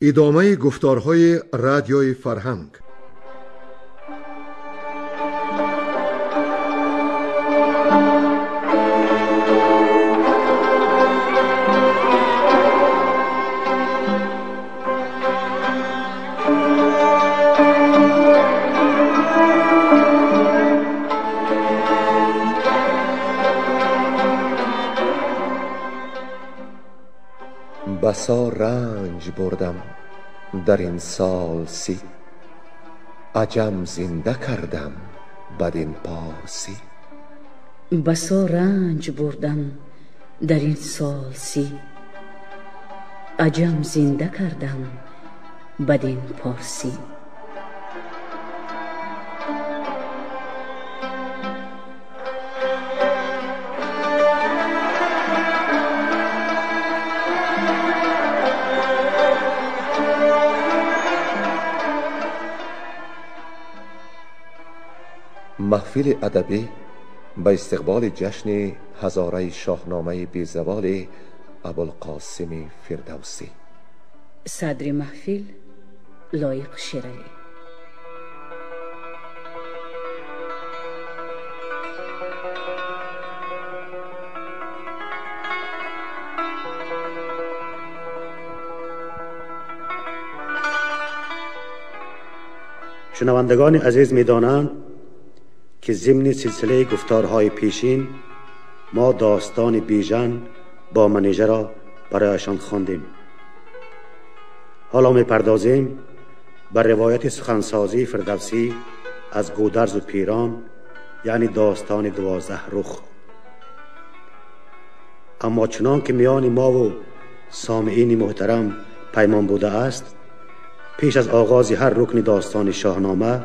ادامه گفتارهای رادیوی فرهنگ. بسا رنج بردم در این سال سی، عجم زنده کردم بدین پارسی. بسا رنج بردم در این سال سی، عجم زنده کردم بدین پارسی. محفل ادبی به استقبال جشن هزاره شاهنامه بیزوال ابوالقاسم فردوسی. صدر محفل لایق شیرالی. شنوندگان عزیز می‌دانند که ضمن سلسله گفتارهای پیشین ما داستان بیژن با منیژه را برایشان خواندیم. حالا می‌پردازیم بر روایت سخنسازی فردوسی از گودرز و پیران، یعنی داستان 12 رخ. اما چنان که میان ما و سامعین محترم پیمان بوده است، پیش از آغاز هر رکن داستان شاهنامه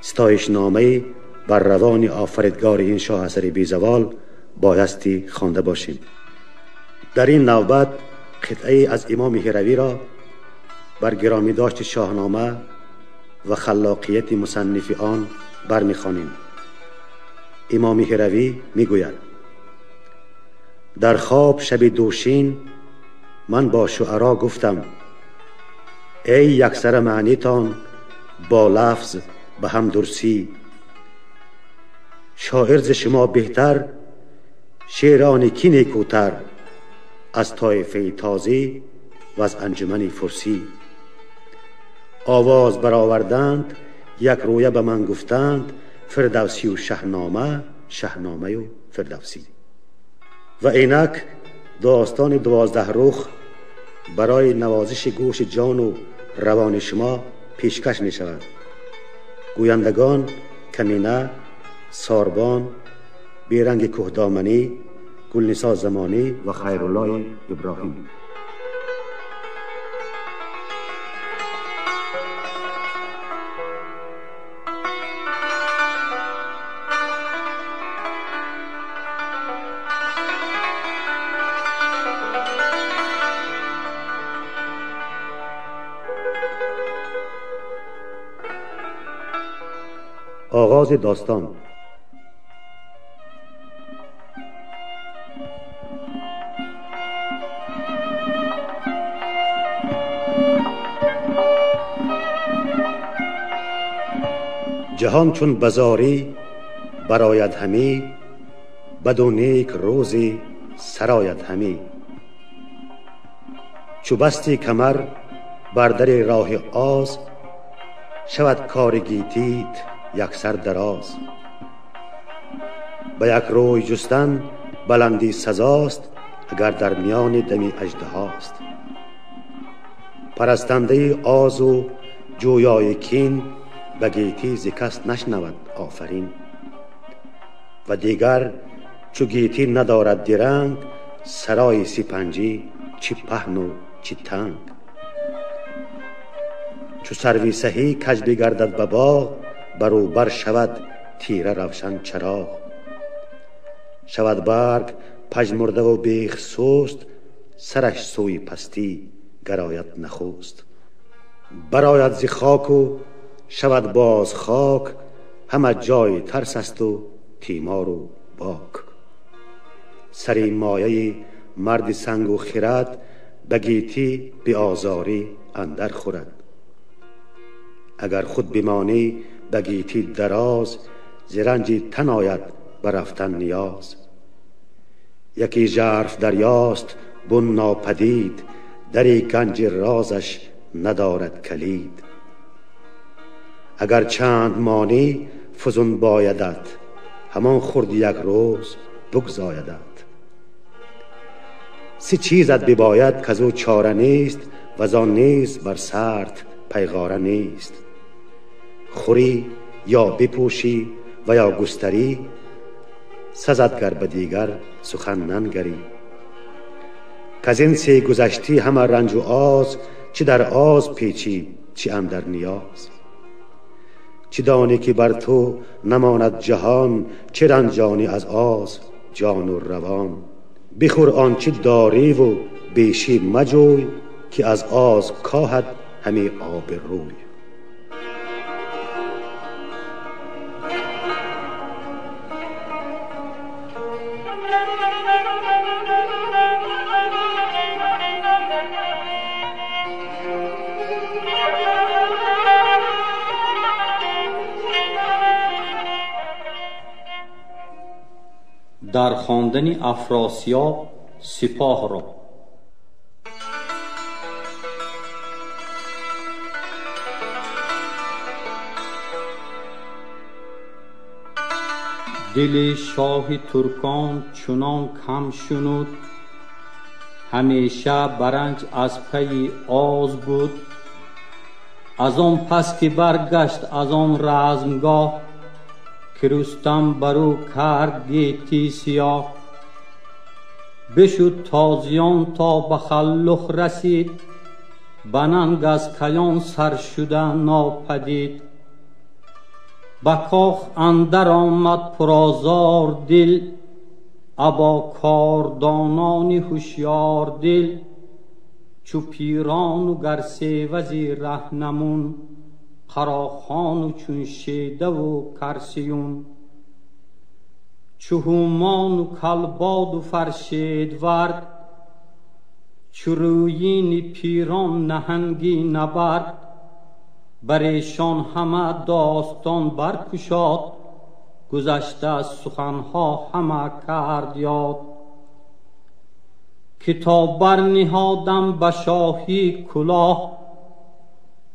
ستایش نامه‌ای بر روان آفریدگار این شاه اثر بیزوال بایستی خوانده باشیم. در این نوبت قطعه از امام هروی را بر گرامی داشت شاهنامه و خلاقیت مصنف آن برمی‌خوانیم. امام هروی میگوید: در خواب شب دوشین من با شعرا گفتم، ای یکسر معنیتان با لفظ به هم درسی. شاعر ز شما بهتر، شعرانی کی نیکوتر، از طایفه تازی و از انجمن فرسی. آواز برآوردند یک رویه به من گفتند، فردوسی و شاهنامه، شاهنامه و فردوسی. و اینک داستان 12 رخ برای نوازش گوش جان و روان شما پیشکش می شود. گویندگان کمینه، ساربان، بیرنگ کهدامنی، گلنسا زمانی و خیرالله ابراهیم. آغاز داستان. جهان چون بزاری براید همی، بد و نیک روزی سراید همی. چو بستی کمر بر در راه آز، شود کار گیتیت یک سر دراز. به یک روی جستن بلندی سزاست، اگر در میان دمی اژدهاست. پرستنده آز و جویای کین، به گیتی ز کس نشنود آفرین. و دیگر چو گیتی ندارد درنگ، سرای سپنجی چی پهن و چی تنگ. چو سروی سهی کج بگردد به باغ، بروبر شود تیره روشن چراغ. شود برگ پژمرده و بیخ سست، سرش سوی پستی گراید نخست. براید ز خاک و شود باز خاک، همه جای ترس است و تیمار و باک. سری مایه مرد سنگ و خرد، به گیتی به آزاری اندر خورد. اگر خود بمانی به گیتی دراز، ز رنج تن آید به رفتن نیاز. یکی ژرف دریاست بن ناپدید، در گنج رازش ندارد کلید. اگر چند مانی فزون بایدت، همان خورد یک روز بگزایدت. سه چیزت بباید که او چاره نیست، و زان نیز بر سرت پیغاره نیست. خوری یا بپوشی و یا گستری، سزد گر به دیگر سخن ننگری. کز این سه گذشتی همه رنج و آز، چه در آز پیچی چه اندر نیاز. چه دانی که بر تو نماند جهان، چه رنجانی از آز جان و روان. بخور آنچه داری و بیشی مجوی، که از آز کاهد همی آب روی. در خواندن افراسیاب سپاه را. دل شاه ترکان چنان کم شنود، همیشه برنج از پی آز بود. از آن پس که برگشت از آن رزمگاه، که رستم برو کرد گیتی سیاه. بشد تازیان تا به خلخ رسید، به ننگ از کیان سر شده ناپدید. به کاخ اندر آمد پرآزار دل، ابا کاردانان هوشیار دل. چو پیران و گرسیوزی رهنمون، قراخان و چون شیده و کرسیون. چو هومان و کلباد و فرشید ورد، چو رویین پیران نهنگی نبرد. بر ایشان همه داستان برگشاد، گذشته از سخنها همه کرد یاد. که تا برنهادم به شاهی کلاه،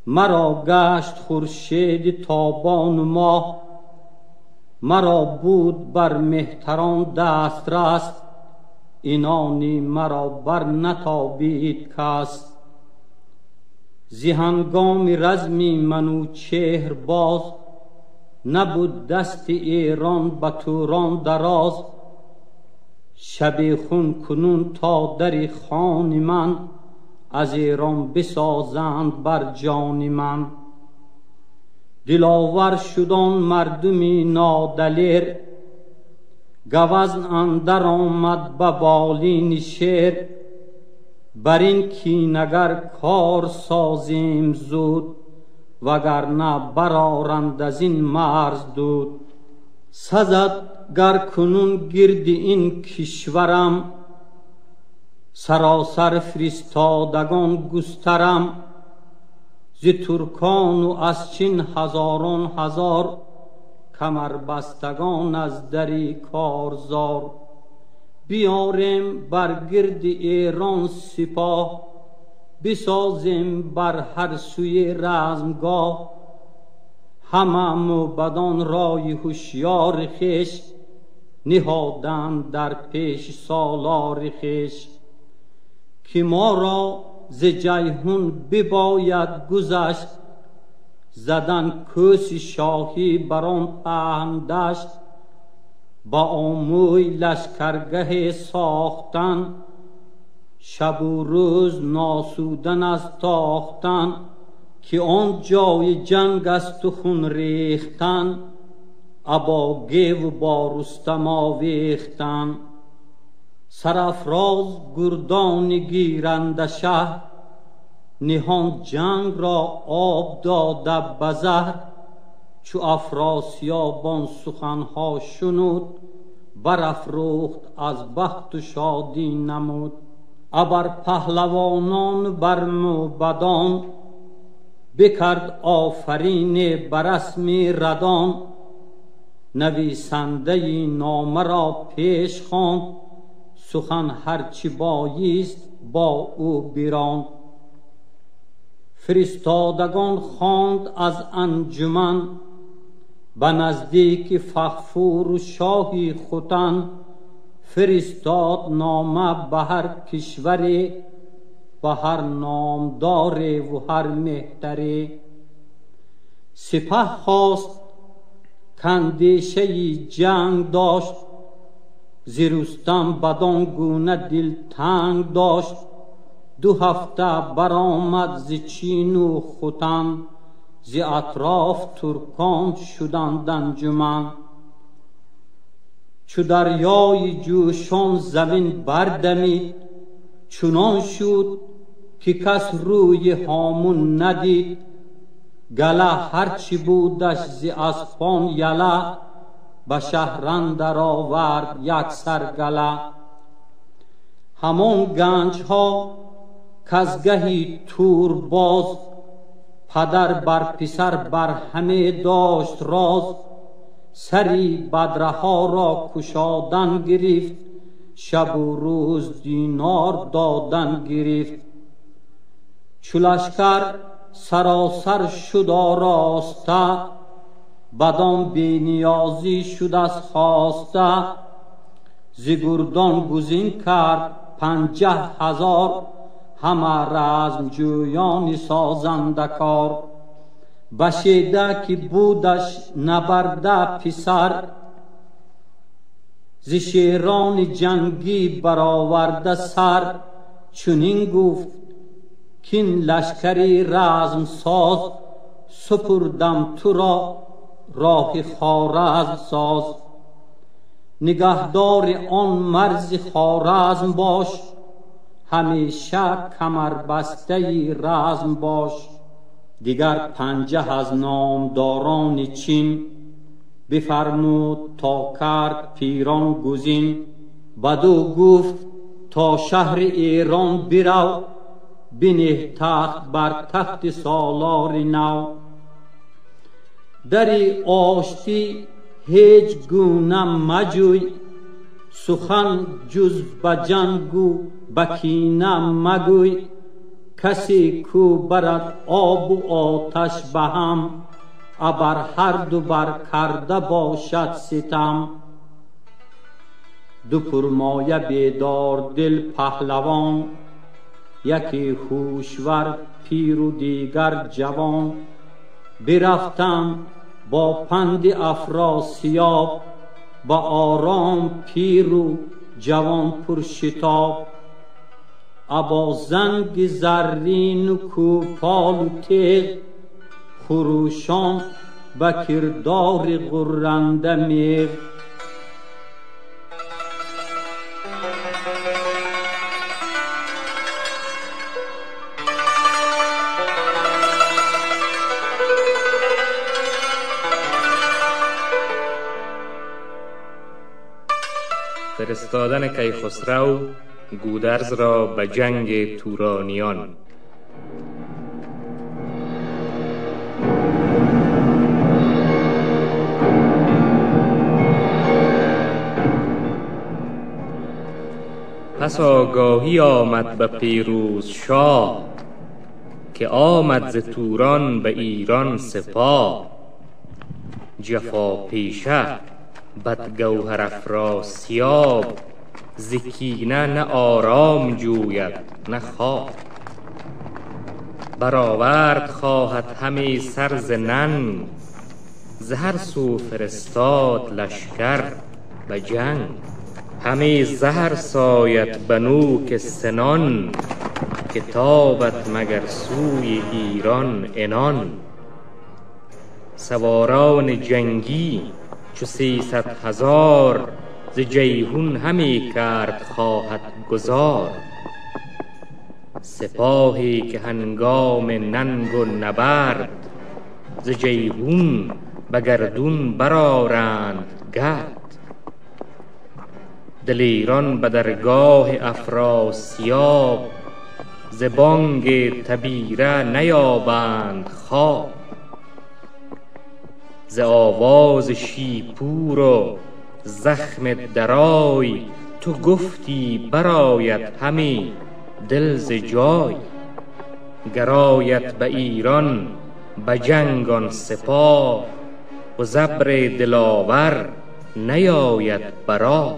مرا گشت خورشید تابان و ماه. مرا بود بر مهتران دسترس، اینانی مرا بر نتابید کس. ز هنگام رزمی منوچهر باز، نبود دست ایران به توران دراز. شبیخون کنون تا در خان من، از ایران بسازند بر جان من. دلاور شدان مردمی نادلیر، گوزن اندر آمد به بالین شیر. بر این کینگر کار سازیم زود، وگرنه برآرند از این مرز دود. سزد گر کنون گرد این کشورم، سراسر فرستادگان گسترم. ز ترکان و از چین هزاران هزار، کمر بستگان از دری کارزار. بیاریم بر گرد ایران سپاه، بسازیم بر هر سوی رزمگاه. همه موبدان رای هوشیار خویش، نهادند در پیش سالار خویش. که ما را ز جیحون بباید گذشت، زدن کوس شاهی بر آن پهن دشت. با آموی لشکرگه ساختن، شب و روز ناسودن از تاختن. که آن جای جنگ است و خون ریختن، ابا گیو با رستم آویختن. سرافراز گردان گیرنده شهر، نهان جنگ را آب داده به زهر. چو افراسیاب سخنها شنود، برافروخت از بخت و شادی نمود. ابر پهلوانان بر موبدان، بکرد آفرین بر رسم ردان. نویسنده نامه را پیش خواند، سخن هرچی بایست با او براند. فرستادگان خواند از انجمن، به نزدیک فغفور شاهی ختن. فرستاد نامه به هر کشوری، به هر نامدار و هر مهتری. سپه خواست کاندیشه جنگ داشت، ز رستم بدان گونه دل تنگ داشت. 2 هفته برآمد ز چین و ختن، ز اطراف ترکان شدند انجمن. چو دریای جوشان زمین بردمید، چنان شد که کس روی هامون ندید. گله هرچی بودش ز اسپان یله، به شهر اندر آورد یک سر گله. همان گنج ها کز گهی تور باز، پدر بر پسر بر همه داشت راز. سری بدره ها را کشادن گرفت، شب و روز دینار دادن گرفت. چو لشکر سراسر شد آراسته، بدان بی نیازی شد از خواسته. ز گردان گزین کرد 50,000، همه رزم جویان سازنده کار. بشیده که بودش نبرده پسر، ز شیران جنگی برآورده سر. چنین گفت کین لشکری رزم ساز، سپردم تو را راه خوارزم ساز. نگهدار آن مرز خوارزم باش، همیشه کمر بسته رزم باش. دیگر 50 از نامداران چین، بفرمود تا کرد پیران گزین. بدو گفت تا شهر ایران برو، بنه تخت بر تخت سالار نو. دری آشتی هیچ گونه مجوی، سخن جز به جنگ و به کینه مگوی. کسی کو برد آب و آتش به هم، ابر هر دو بر کرده باشد ستم. 2 پرمایه بیدار دل پهلوان، یکی هوشور پیر و دیگر جوان. برفتم با پند افراسیاب، با آرام پیر و جوان پرشتاب. ابا زنگ زرین و کوپال و تیغ، خروشان به کردار غرنده میغ. فرستادن کیخسرو گودرز را به جنگ تورانیان. پس آگاهی آمد به پیروز شاه، که آمد ز توران به ایران سپاه. جفا پیشه بدگوهر افراسیاب، ز کینه نه آرام جوید نه خواب. برآورد خواهد همی سر ز ننگ، ز هر سو فرستاد لشکر به جنگ. همی زهر ساید به نوک سنان، که تابد مگر سوی ایران عنان. سواران جنگی چو 300,000، ز جیحون همی کرد خواهد گذار. سپاهی که هنگام ننگ و نبرد، ز جیحون به گردون برآرند گرد. دلیران به درگاه افراسیاب، ز بانگ تبیره نیابند خواب. ز آواز شیپور و زخم درای، تو گفتی برآید همی دل ز جای. گرایت به ایران به جنگ آن سپاه، و زبر دلاور نیاید برا.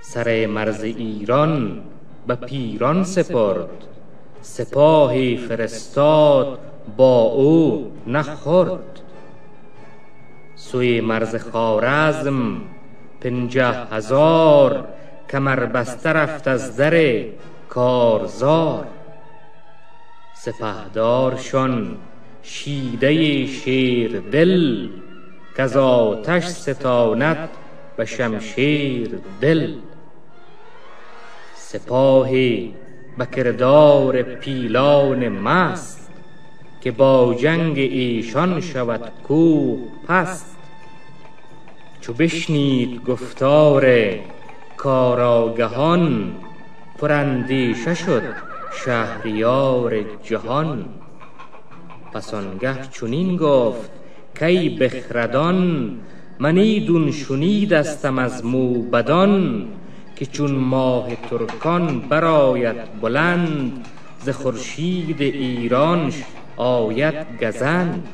سر مرز ایران به پیران سپرد، سپاهی فرستاد با او نخورد. سوی مرز خوارزم 50,000، کمر بسته رفت از در کارزار. سپهدارشان شیده شیر دل، کز آتش ستاند به شمشیر دل. سپاهی به کردار پیلان مست، که با جنگ ایشان شود کوه پست. چو بشنید گفتار کارآگهان، پراندیشه شد شهریار جهان. پس آنگه چنین گفت کای بخردان، من ایدون شنیدستم از موبدان. که چون ماه ترکان برآید بلند، ز خورشید ایرانش آید گزند.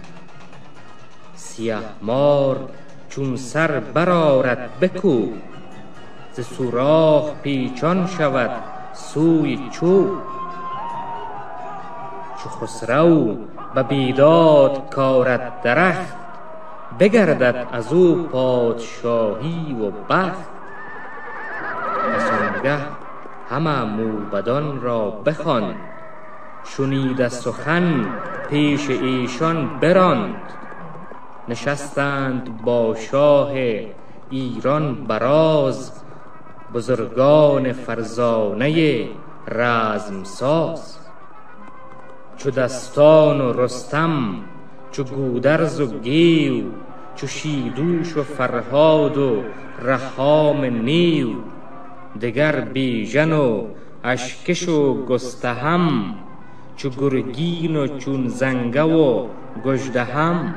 سیه مار چون سر برآرد بکوب، ز سوراخ پیچان شود سوی چوب. چو خسرو به بیداد کارد درخت، بگردد از او پادشاهی و بخت. پس آنگه همه موبدان را بخواند، شنیده سخن پیش ایشان براند. نشستند با شاه ایران براز، بزرگان فرزانه رزم ساز. چو دستان و رستم، چو گودرز و گیو، چو شیدوش و فرهاد و رخام نیو. دگر بیژن و اشکش و گستهم، چو گرگین و چون زنگه و گژدهم.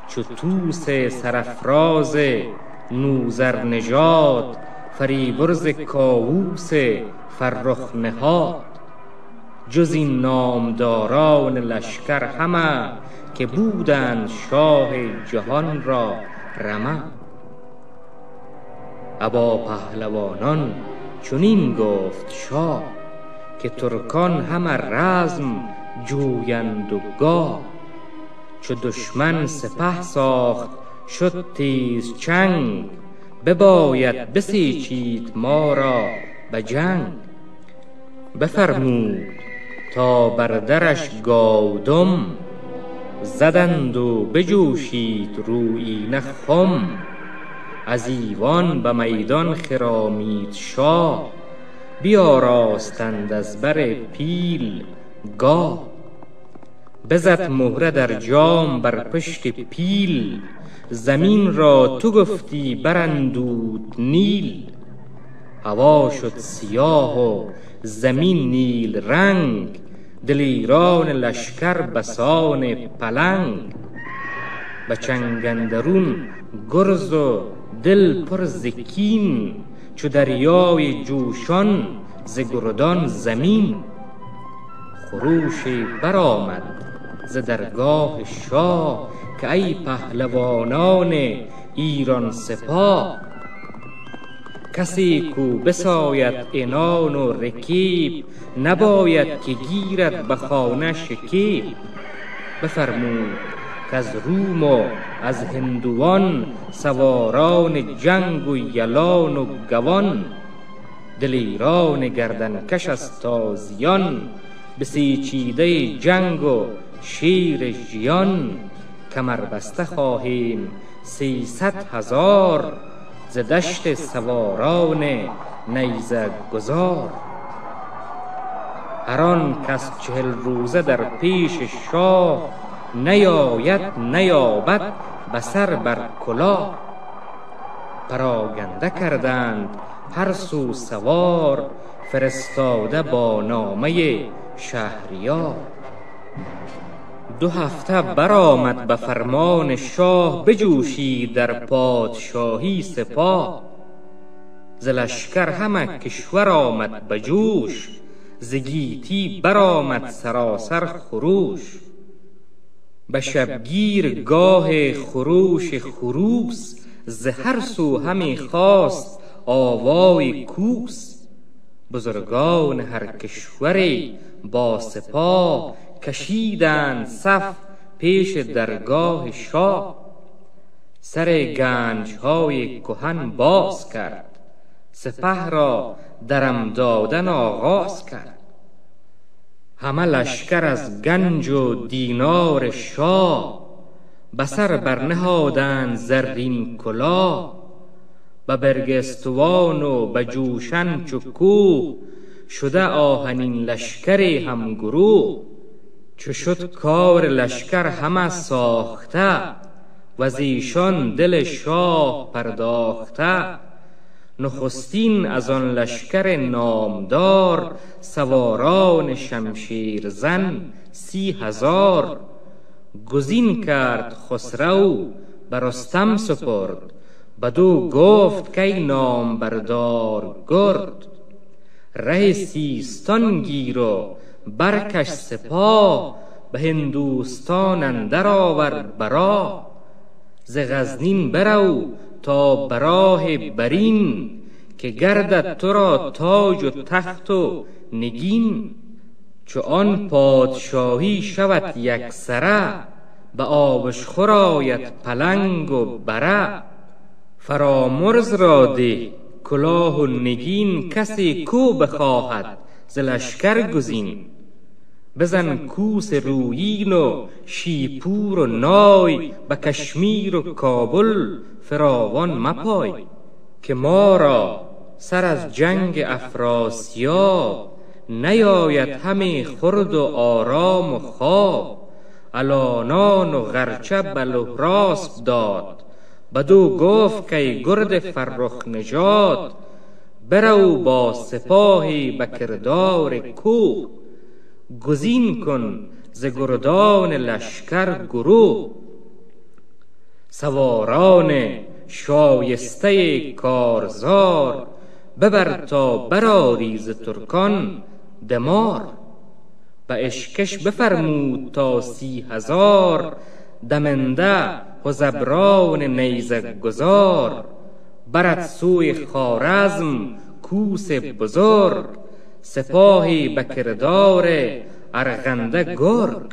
چو طوس سرافراز نوذرنژاد، فریبرز کاووس فرخ نهاد. جز این نامداران لشکر همه، که بودند شاه جهان را رمه. ابا پهلوانان چنین گفت شاه، که ترکان همه رزم جویند و گاه. چو دشمن سپه ساخت شد تیز چنگ، بباید بسیچید ما را به جنگ. بفرمود تا بر درش گاودم، زدند و بجوشید رویینه خم. از ایوان به میدان خرامید شاه، بیاراستند از بر پیل گاه. بزد مهره در جام بر پشت پیل، زمین را تو گفتی براندود نیل. هوا شد سیاه و زمین نیل رنگ، دلیران لشکر بسان پلنگ. به چنگ اندرون گرز و دل پر ز کین، چو دریای جوشان ز گردان زمین. خروشی برآمد ز درگاه شاه، که ای پهلوانان ایران سپاه. کسی کو بساید عنان و رکیب، نباید که گیرد به خانه شکیب. بفرمود کز روم و از هندوان، سواران جنگ و یلان و گوان. دلیران گردنکش از تازیان، بسیچیده جنگ و شیر ژیان. کمر بسته خواهیم 300,000، ز دشت سواران نیزه گذار. هر آن کس 40 روزه در پیش شاه، نیاید نیابد به سر بر کلاه. پراگنده کردند هر سو سوار، فرستاده با نامه شهریار. 2 هفته برآمد به فرمان شاه، بجوشید در پادشاهی سپاه. ز لشکر همه کشور آمد به جوش، ز گیتی برآمد سراسر خروش. به شبگیر گاه خروش خروس، ز هر سو همی خواست آوای کوس. بزرگان هر کشوری با سپاه، کشیدند صف پیش درگاه شاه. سر گنج های کهن باز کرد، سپه را درم دادن آغاز کرد. همه لشکر از گنج و دینار شاه، به سر برنهادند زرین کلاه. به برگستوان و به جوشن چو کوه، شده آهنین لشکری هم گروه. چو شد کار لشکر همه ساخته، و زیشان دل شاه پرداخته. نخستین از آن لشکر نامدار، سواران شمشیر زن 30,000. گزین کرد خسرو به رستم سپرد، بدو گفت که نام بردار گرد. ره سیستان گیر و برکش سپاه، به هندوستان اندر آور براه. ز غزنین برو تا براه برین، که گردد تو را تاج و تخت و نگین. چو آن پادشاهی شود یک سره، به آبشخور آید پلنگ و بره. فرامرز را ده کلاه و نگین، کسی کو بخواهد ز لشکر گزین. بزن کوس رویین و شیپور و نای، به کشمیر و کابل فراوان مپای. که ما را سر از جنگ افراسیاب، نیاید همی خورد و آرام و خواب. الانان و غرچه بلهراس داد، بدو گفت که گرد فرخ نژاد. برو با سپاهی به کردار کوه، گزین کن ز گردان لشکر گروه. سواران شایسته کارزار، ببر تا برآری ز ترکان دمار. به اشکش بفرمود تا 30,000، دمنده هژبران نیزه گذار. برد سوی خوارزم کوس بزرگ، سپاهی به کردار ارغنده گرگ.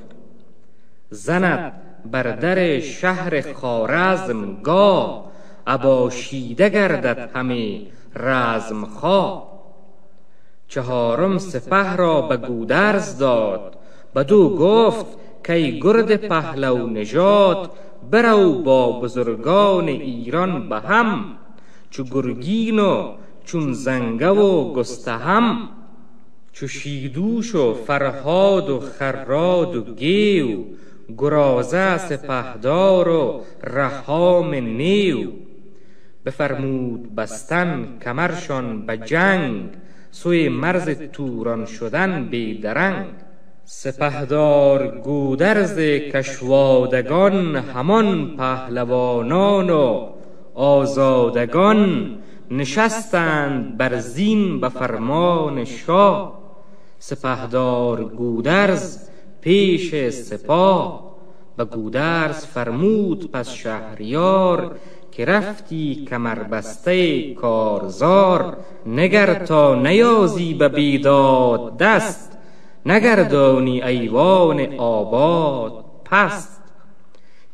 زند بر در شهر خوارزم گاه، اباشیده گردد همی رزم خواه. 4 سپه را به گودرز داد، بدو گفت که گرد پهلو نژاد. برو با بزرگان ایران به هم، چو گرگین و چون زنگه و گستهم. چو شیدوش و فرهاد و خراد و گیو، گرازه سپهدار و رهام نیو. بفرمود بستن کمرشان به جنگ، سوی مرز توران شدن بی درنگ. سپهدار گودرز کشوادگان، همان پهلوانان و آزادگان. نشستند بر زین به فرمان شاه، سپهدار گودرز پیش سپاه. به گودرز فرمود پس شهریار، که رفتی کمربسته کارزار. نگر تا نیازی به بیداد دست، نگردانی ایوان آباد پست.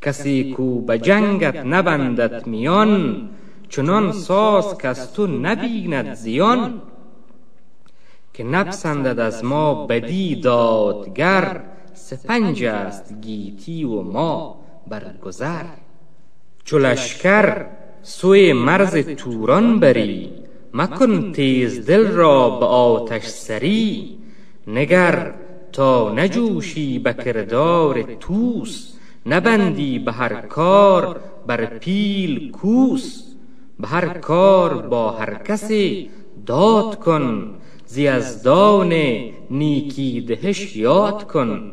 کسی کو به جنگت نبندد میان، چنان ساز کز تو نبیند زیان. که نپسندد از ما بدی دادگر، سپنج است گیتی و ما برگذر. چو لشکر سوی مرز توران بری، مکن تیز دل را به آتش سری. نگر تا نجوشی به کردار طوس، نبندی به هر کار بر پیل کوس. به هر کار با هر کسی داد کن، ز یزدان نیکی دهش یاد کن.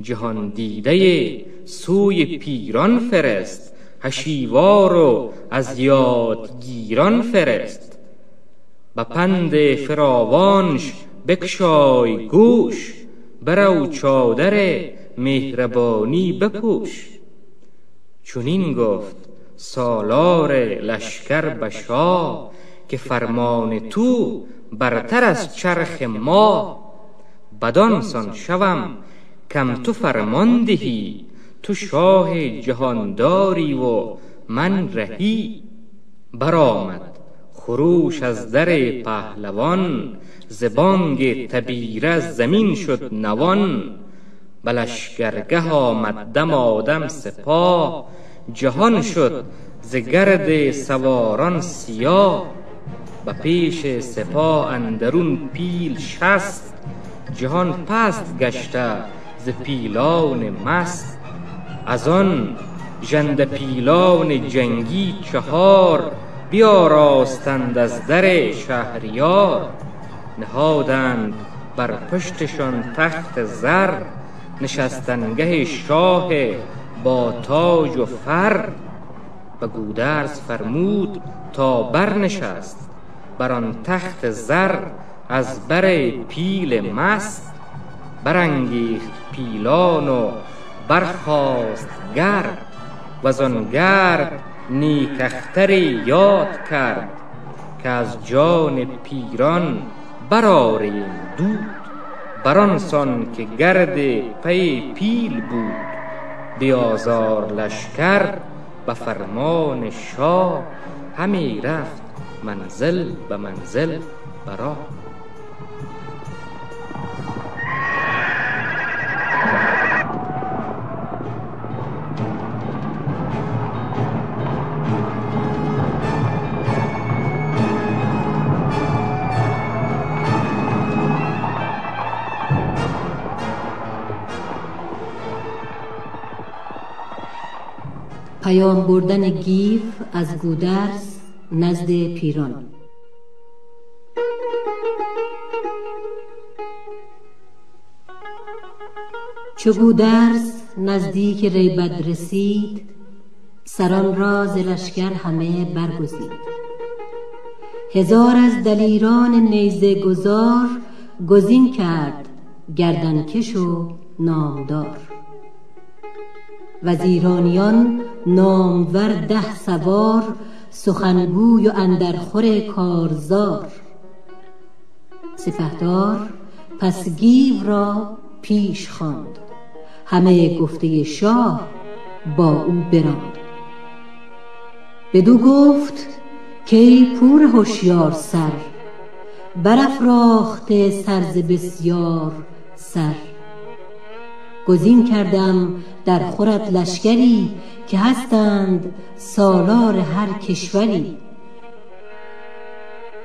جهان دیده سوی پیران فرست، هشیوار و از یادگیران فرست. به پند فراوانش بگشای گوش، برو چادر مهربانی بپوش. چنین گفت سالار لشکر به شاه، که فرمان تو برتر از چرخ ما. بدان سان شوم کم تو فرمان دهی، تو شاه جهانداری و من رهی. برآمد خروش از در پهلوان، ز بانگ تبیره زمین شد نوان. به لشکرگه آمد دمادم سپاه، جهان شد ز گرد سواران سیاه. به پیش سپاه اندرون پیل 60، جهان پست گشته ز پیلان مست. از آن ژنده پیلان جنگی 4، بیاراستند از در شهریار. نهادند بر پشتشان تخت زر، نشستنگه شاه با تاج و فر. به گودرز فرمود تا برنشست، بر آن تخت زر از بر پیل مست. برانگیخت پیلان و برخاست گرد، وزان گرد نیک اختری یاد کرد. که از جان پیران برآریم دود، بران سان که گرد پی پیل بود. بیازار لشکر به فرمان شاه، همی رفت منزل به منزل برا. پیام بردن گیو از گودرز نزد پیران. چو گودرز نزدیک ریبد رسید، سران را ز لشکر همه برگزید. 1000 از دلیران نیزه گذار، گزین کرد گردنکش و نامدار. وزیرانیان نامور 10 سوار، سخنگوی و اندرخور کارزار. سپهدار پس گیو را پیش خواند، همه گفته شاه با او براند. بدو گفت که پور هوشیار سر، برافراخته سر ز بسیار سر. گزین کردم در خورت لشکری، که هستند سالار هر کشوری.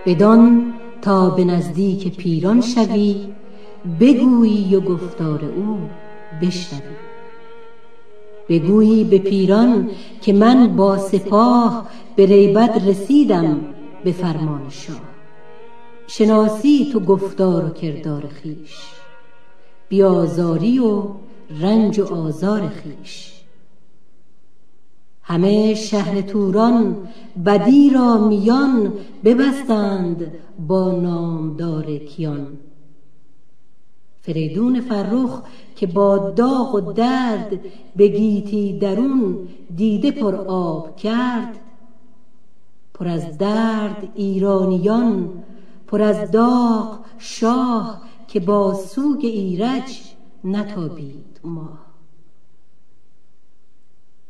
بدان تا به نزدیک پیران شوی، بگویی و گفتار او بشنوی. بگویی به پیران که من با سپاه، به ریبد رسیدم به فرمان شاه. شناسی تو گفتار و کردار خویش، بیازاری و رنج و آزار خویش. همه شهر توران بدی را میان، ببستند با نامدار کیان. فریدون فرخ که با داغ و درد، به گیتی درون دیده پر آب کرد. پر از درد ایرانیان، پر از داغ شاه، که با سوگ ایرج نتابید ماه.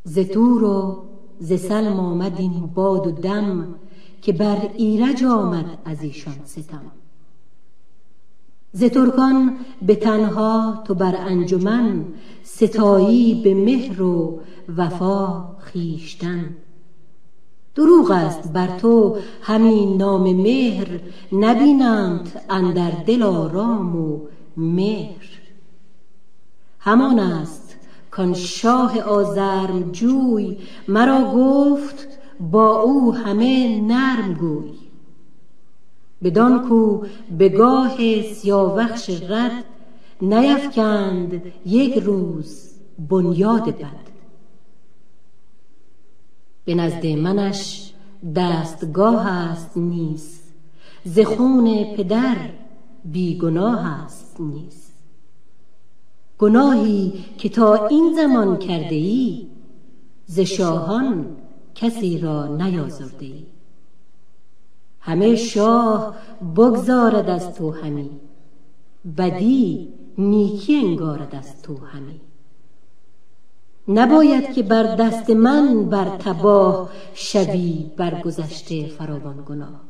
ز تور و ز سلم آمد این باد و دم، که بر ایرج آمد از ایشان ستم. ز ترکان به تنها تو بر انجمن، ستایی به مهر و وفا خویشتن. دروغ است بر تو همین نام مهر، نبینمت اندر دل آرام و مهر. همان است کان شاه آزرم جوی، مرا گفت با او همه نرم گوی. بدان کو به گاه سیاوخش رد نیفکند یک روز بنیاد بد. به نزد منش دستگاه است نیست، ز خون پدر بی گناه است نیست. گناهی که تا این زمان کرده ای، ز شاهان کسی را نیازرده ای. همه شاه بگذارد از تو همی، بدی نیکی انگارد از تو همی. نباید که بر دست من بر تباه شوی بر گذشته فراوان گناه.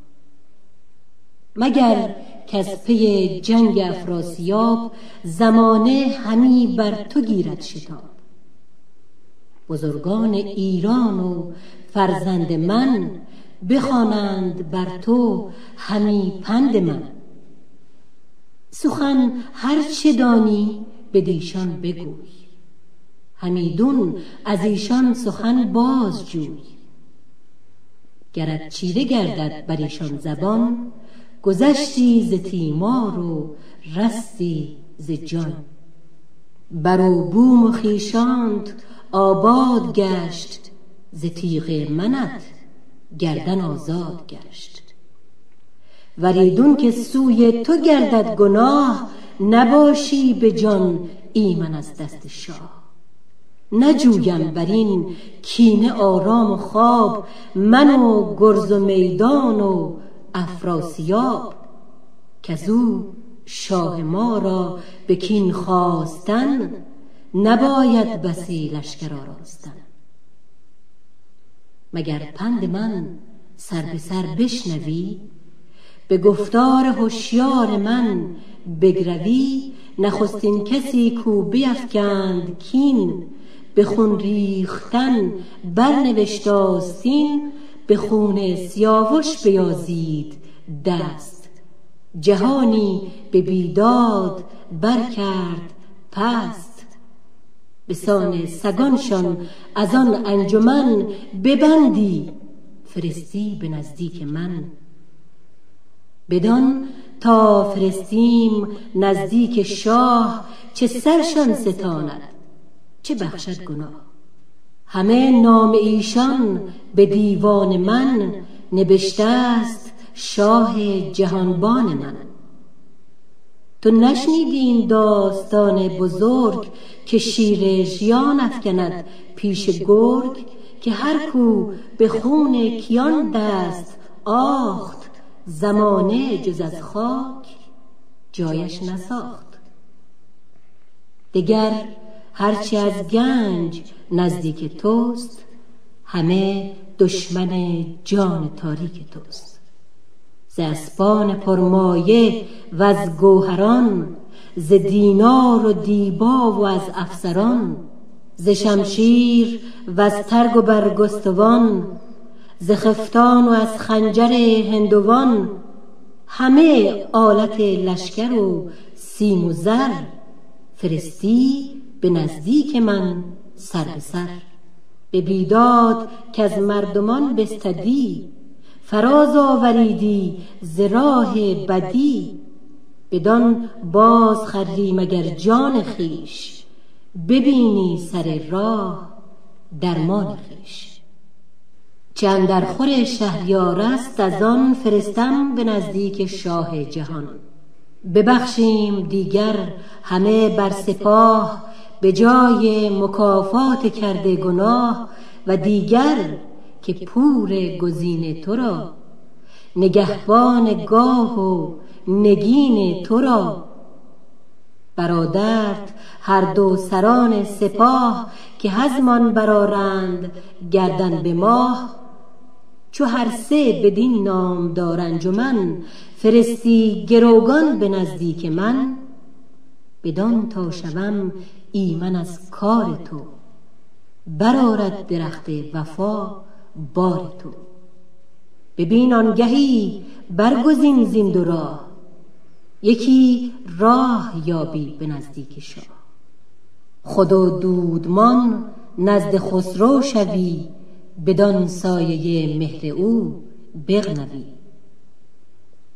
مگر که از پی جنگ افراسیاب زمانه همی بر تو گیرد شتاب. بزرگان ایران و فرزند من بخوانند بر تو همی پند من. سخن هر چه دانی بدیشان بگوی، همیدون از ایشان سخن باز جوی. گرت چیره گردد بر ایشان زبان، گذشتی ز تیمار و رستی ز جان. برو بوم و خویشانت آباد گشت، ز تیغ منت گردن آزاد گشت. وریدون که سوی تو گردد گناه، نباشی به جان ایمن از دست شاه. نجویم بر این کینه آرام و خواب، من و گرز و میدان و افراسیاب. کزو شاه ما را به کین خواستن، نباید بسی لشکر آراستن. مگر پند من سر به سر بشنوی، به گفتار هوشیار من بگروی. نخستین کسی کو بیفکند کین، به خون ریختن برنوشت آستین. به خون سیاوش بیازید دست، جهانی به بیداد برکرد پست. به سان سگانشان از آن انجمن ببندی، فرستی به نزدیک من. بدان تا فرستیم نزدیک شاه، چه سرشان ستاند چه بخشد گناه. همه نام ایشان به دیوان من، نبشته است شاه جهانبان من. تو نشنیدی این داستان بزرگ، که شیر ژیان افکند پیش گرگ. که هر کو به خون کیان دست آخت، زمانه جز از خاک جایش نساخت. دگر هرچی از گنج نزدیک توست، همه دشمن جان تاریک توست. ز اسپان پرمایه و از گوهران، ز دینار و دیبا و از افسران. ز شمشیر و از ترگ و برگستوان، ز خفتان و از خنجر هندوان. همه آلت لشکر و سیم و زر، فرستی به نزدیک من سر به سر. به بیداد که از مردمان بستدی، فراز آوریدی ز راه بدی. بدان باز خری مگر جان خیش، ببینی سر راه درمان خیش. چه اندرخور شهریار است، از آن فرستم به نزدیک شاه جهان. ببخشیم دیگر همه بر سپاه، به جای مکافات کرده گناه. و دیگر که پور گزین تو را، نگهبان گاه و نگین تو را. برادرت هر دو سران سپاه، که هزمان برارند گردن به ماه. چو هر سه بدین نام دار انجمن، فرستی گروگان به نزدیک من. بدان تا شوم ایمن از کار تو، برآرد درخت وفا بار تو. ببین آنگهی برگزین زین دو راه، یکی راه یابی به نزدیک شاه. خود و دودمان نزد خسرو شوی، بدان سایه مهر او بغنوی.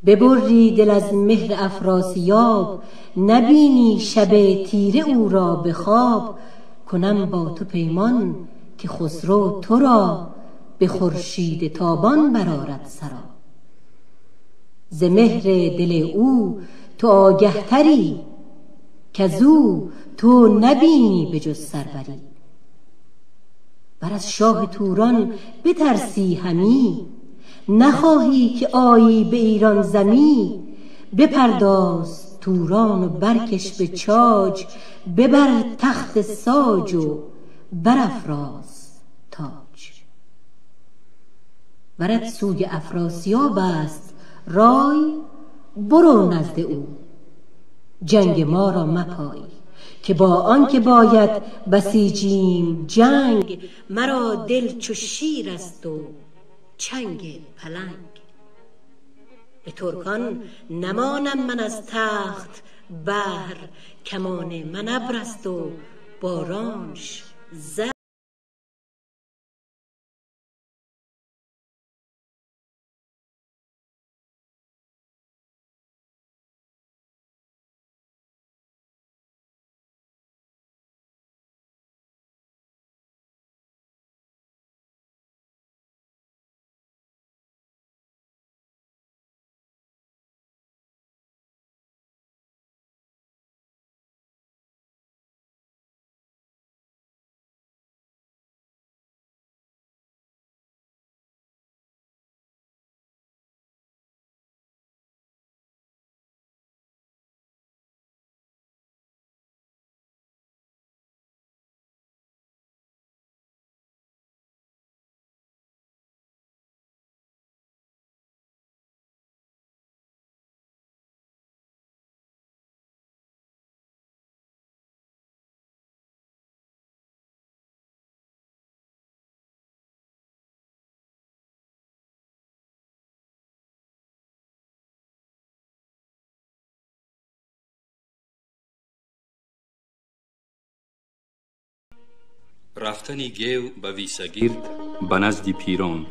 ببری دل از مهر افراسیاب، نبینی شب تیره او را به خواب. کنم با تو پیمان که خسرو تو را، به خورشید تابان برآرد سرا. ز مهر دل او تو آگه تری، کزو تو نبینی به جز سروری. بر از شاه توران بترسی همی، نخواهی که آیی به ایران زمی. بپرداز توران و برکش به چاج، ببر تخت ساج و برافراز تاج. ورد سوی افراسیاب است رای، برو نزد او جنگ ما را مپای. که با آن که باید بسیجیم جنگ، مرا دل چو شیر است و چنگ پلنگ. به ترکان نمانم من از تخت بهر، کمان من ابر است و بارانش زر. رفتن گیو به ویسگیرد به نزد پیران.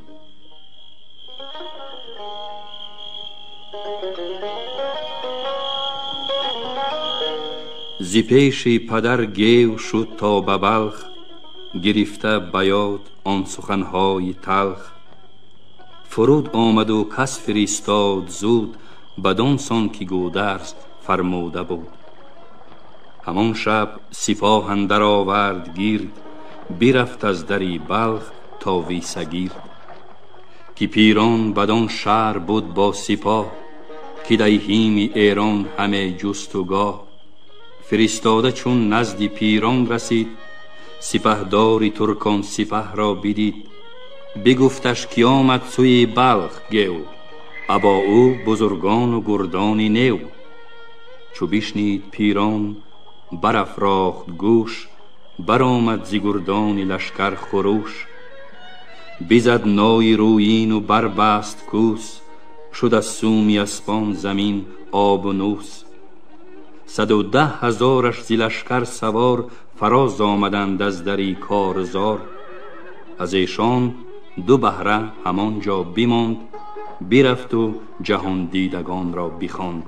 ز پیش پدر گیو شد تا به بلخ، گرفته به یاد آن سخنهای تلخ. فرود آمد و کس فرستاد زود، بدان سان که گودرز فرموده بود. همان شب سپاه اندر آورد گیرد، برفت از دری بلخ تا ویسگیرد. که پیران بدان شهر بود با سپاه، که دیهیم ایران همه جستگاه. فرستاده چون نزد پیران رسید، سپهدار ترکان سپه را بدید. بگفتش که آمد سوی بلخ گیو، ابا او بزرگان و گردانی نیو. چو بشنید پیران برافراخت گوش، برآمد ز گردان لشکر خروش. بزد نای رویین و بربست کوس، شد از سومی اسپان زمین آب و نوس. 110,000 ز لشکر سوار، فراز آمدند از دری کارزار. از ایشان 2 بهره همانجا بماند، برفت و جهان دیدگان را بخواند.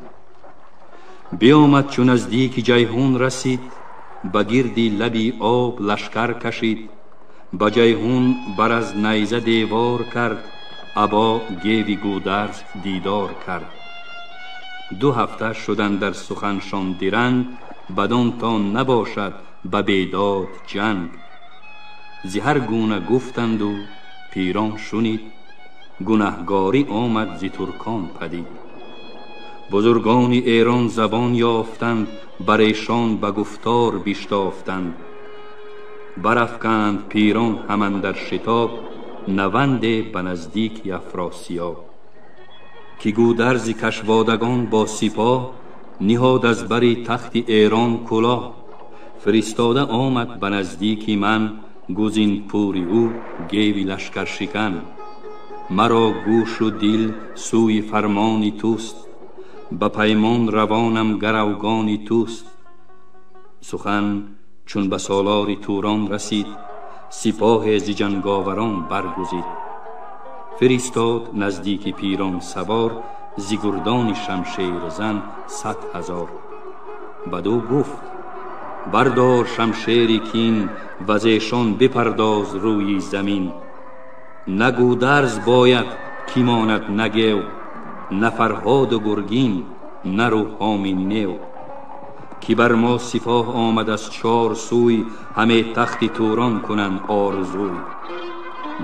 بیامد چون نزدیک جیهون رسید، به گردی لبی آب لشکر کشید. به جیهون بر از نیزه دیوار کرد، ابا گیو گودرز دیدار کرد. 2 هفته شدند در سخنشان درنگ، بدان تا نباشد به بیداد جنگ. ز هر گونه گفتند و پیران شنید، گنهگاری آمد ز ترکان پدید. بزرگان ایران زبان یافتند، بر ایشان به گفتار بشتافتند. برافکند پیران هم اندر شتاب، نوند به نزدیک افراسیاب. که گودرز کشوادگان با سپاه، نهاد از بر تخت ایران کلاه. فرستاده آمد به نزدیک من، گزین پوری او گیو لشکر شکن. مرا گوش و دل سوی فرمانی توست، به پیمان روانم گروگانی توست. سخن چون به سالار توران رسید، سپاه ز جنگاوران برگزید. فرستاد نزدیک پیران سوار ز گردان شمشیر زن 100,000. بدو گفت بردار شمشیری کین و ز ایشان بپرداز روی زمین. نه گودرز باید کی ماند نگیو، نه فرهاد و گرگین نه روحامی نیو. کی بر ما سپاه آمد از 4 سوی، همه تخت توران کنن آرزوی.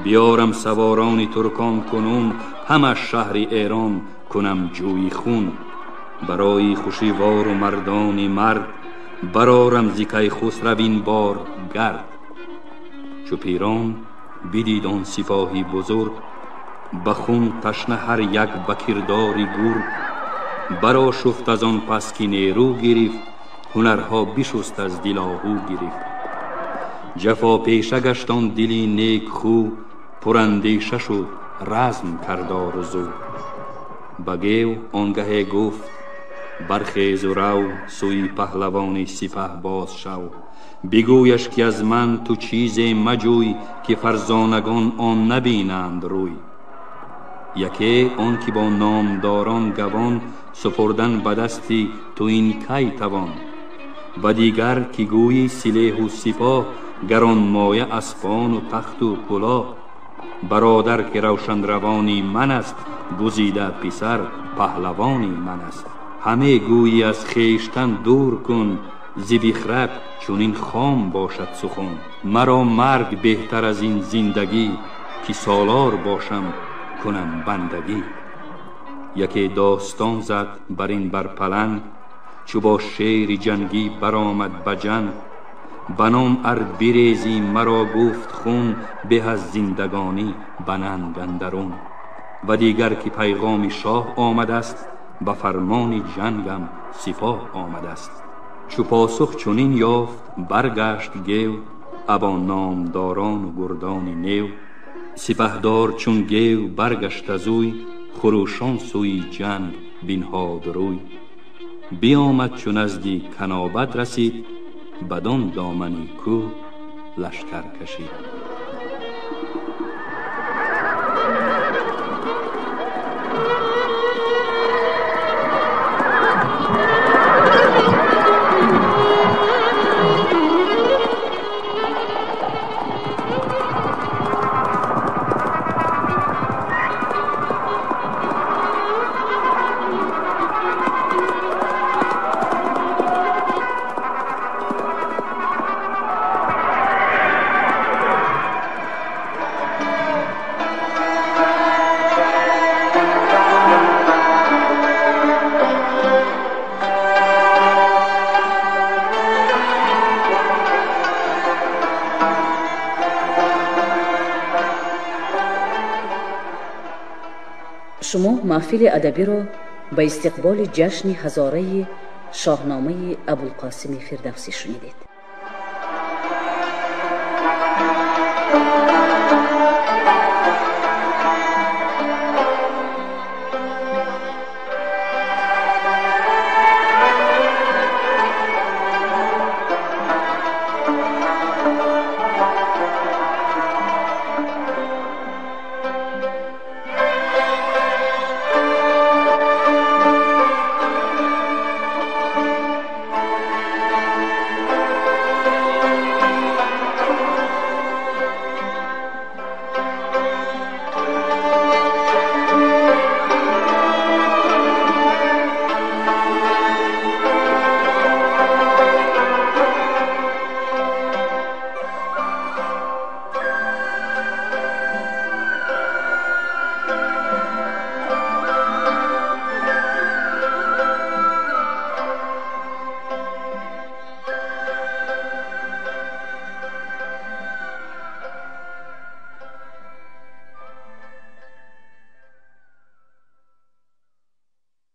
بیارم سواران ترکان کنون، همه شهر ایران کنم جوی خون. برای خوشیوار و مردان مرد، برارم ز کیخسرو این بار گرد. چو پیران بدید آن سپاهی بزرگ، بخون تشنه هر یک به کرداری گرگ. برآشفت از آن پس که نیرو گرفت، هنرها بشست از دل آهو گرفت. جفا پیشه گشت آن دلی نیک خو، پراندیشه شد رزم کرد آرزو. بگیو آنگهی گفت برخیز و رو، سوی پهلوان سپه باز شو. بگویش که از من تو چیزی مجوی، که فرزانگان آن نبینند روی. یکی آن که با نامداران گوان، سپردن به دستی تو این کی توان. و دیگر که گویی سلیح و سپاه، گران مایه اسپان و تخت و کلاه. برادر که روشن روانی من است، گزیده پسر پهلوانی من است. همه گویی از خویشتن دور کن، ز بخرد چون این خام باشد سخن. مرا مرگ بهتر از این زندگی، که سالار باشم کنم بندگی. یکی داستان زد بر این بر پلنگ، چو با شیر جنگی برآمد به جنگ. بنام ار بریزی مرا گفت خون، به از زندگانی به ننگ اندرون. و دیگر که پیغام شاه آمد است، به فرمان جنگم سپاه آمد است. چو پاسخ چنین یافت برگشت گیو، ابا نامداران و گردان نیو. سپهدار چون گیو برگشت از اوی، خروشان سوی جنگ بنهاد روی. بیامد چو نزدیک کنابد رسید، بدان دامنی کو لشکر کشید. شما محفل ادبی را به استقبال جشن هزاره شاهنامه ابوالقاسم فردوسی شنیدید.